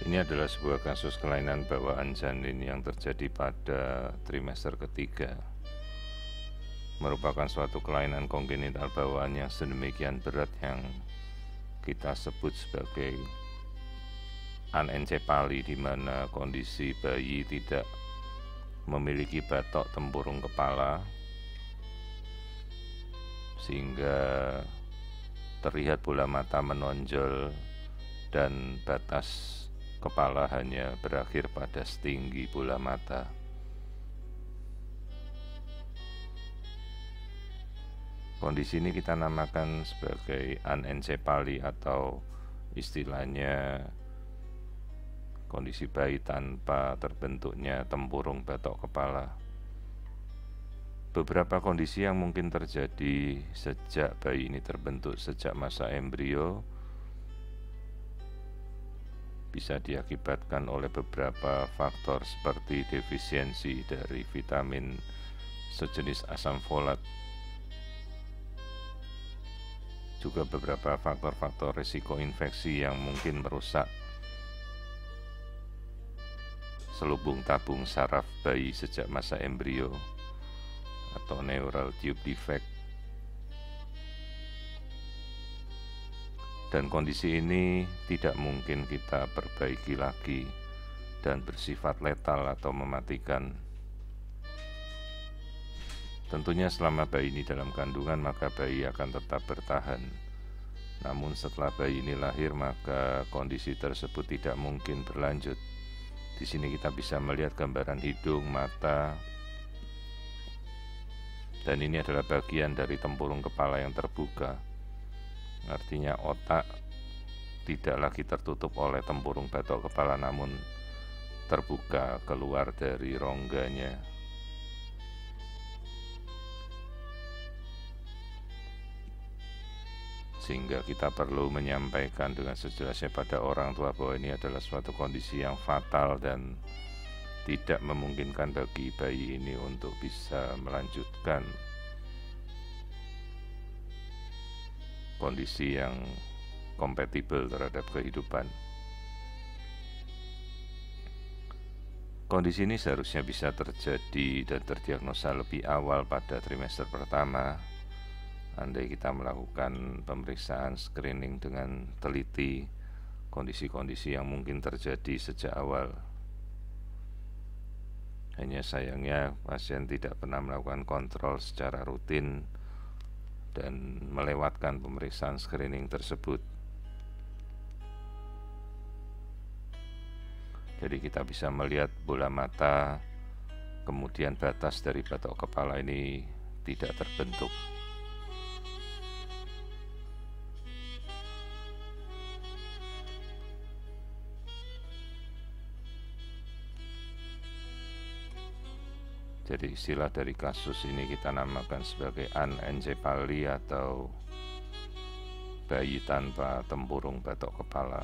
Ini adalah sebuah kasus kelainan bawaan janin yang terjadi pada trimester ketiga. Merupakan suatu kelainan kongenital bawaan yang sedemikian berat yang kita sebut sebagai anencefali, di mana kondisi bayi tidak memiliki batok tempurung kepala sehingga terlihat bola mata menonjol dan batas kepala hanya berakhir pada setinggi bola mata. Kondisi ini kita namakan sebagai anencefali atau istilahnya kondisi bayi tanpa terbentuknya tempurung batok kepala. Beberapa kondisi yang mungkin terjadi sejak bayi ini terbentuk sejak masa embrio bisa diakibatkan oleh beberapa faktor seperti defisiensi dari vitamin sejenis asam folat, juga beberapa faktor-faktor risiko infeksi yang mungkin merusak selubung tabung saraf bayi sejak masa embrio atau neural tube defect. Dan kondisi ini tidak mungkin kita perbaiki lagi dan bersifat letal atau mematikan. Tentunya selama bayi ini dalam kandungan maka bayi akan tetap bertahan. Namun setelah bayi ini lahir maka kondisi tersebut tidak mungkin berlanjut. Di sini kita bisa melihat gambaran hidung, mata, dan ini adalah bagian dari tempurung kepala yang terbuka. Artinya otak tidak lagi tertutup oleh tempurung batok kepala, namun terbuka keluar dari rongganya. Sehingga kita perlu menyampaikan dengan sejelasnya pada orang tua bahwa ini adalah suatu kondisi yang fatal dan tidak memungkinkan bagi bayi ini untuk bisa melanjutkan kondisi yang kompatibel terhadap kehidupan. Kondisi ini seharusnya bisa terjadi dan terdiagnosa lebih awal pada trimester pertama, andai kita melakukan pemeriksaan screening dengan teliti kondisi-kondisi yang mungkin terjadi sejak awal. Hanya sayangnya pasien tidak pernah melakukan kontrol secara rutin dan melewatkan pemeriksaan screening tersebut. Jadi kita bisa melihat bola mata, kemudian batas dari batok kepala ini tidak terbentuk. Jadi istilah dari kasus ini kita namakan sebagai anencefali atau bayi tanpa tempurung batok kepala.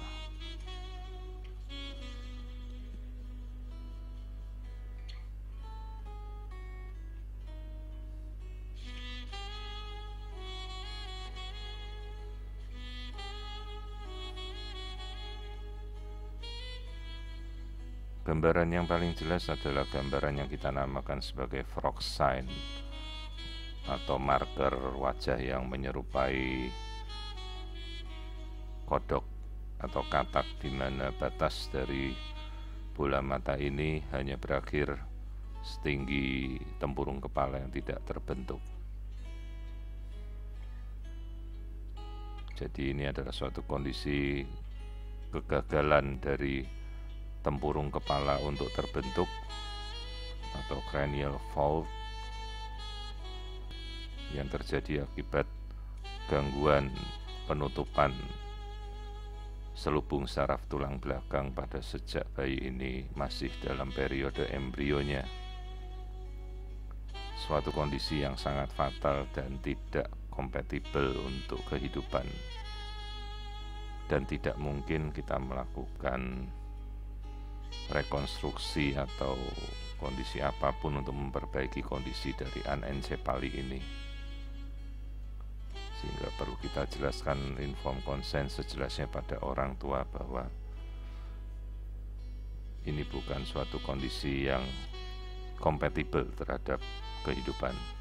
Gambaran yang paling jelas adalah gambaran yang kita namakan sebagai frog sign atau marker wajah yang menyerupai kodok atau katak, di mana batas dari bola mata ini hanya berakhir setinggi tempurung kepala yang tidak terbentuk. Jadi ini adalah suatu kondisi kegagalan dari tempurung kepala untuk terbentuk atau cranial fault yang terjadi akibat gangguan penutupan selubung saraf tulang belakang pada sejak bayi ini masih dalam periode embrionya. Suatu kondisi yang sangat fatal dan tidak kompatibel untuk kehidupan, dan tidak mungkin kita melakukan rekonstruksi atau kondisi apapun untuk memperbaiki kondisi dari anencefali ini. Sehingga perlu kita jelaskan inform konsen sejelasnya pada orang tua bahwa ini bukan suatu kondisi yang kompatibel terhadap kehidupan.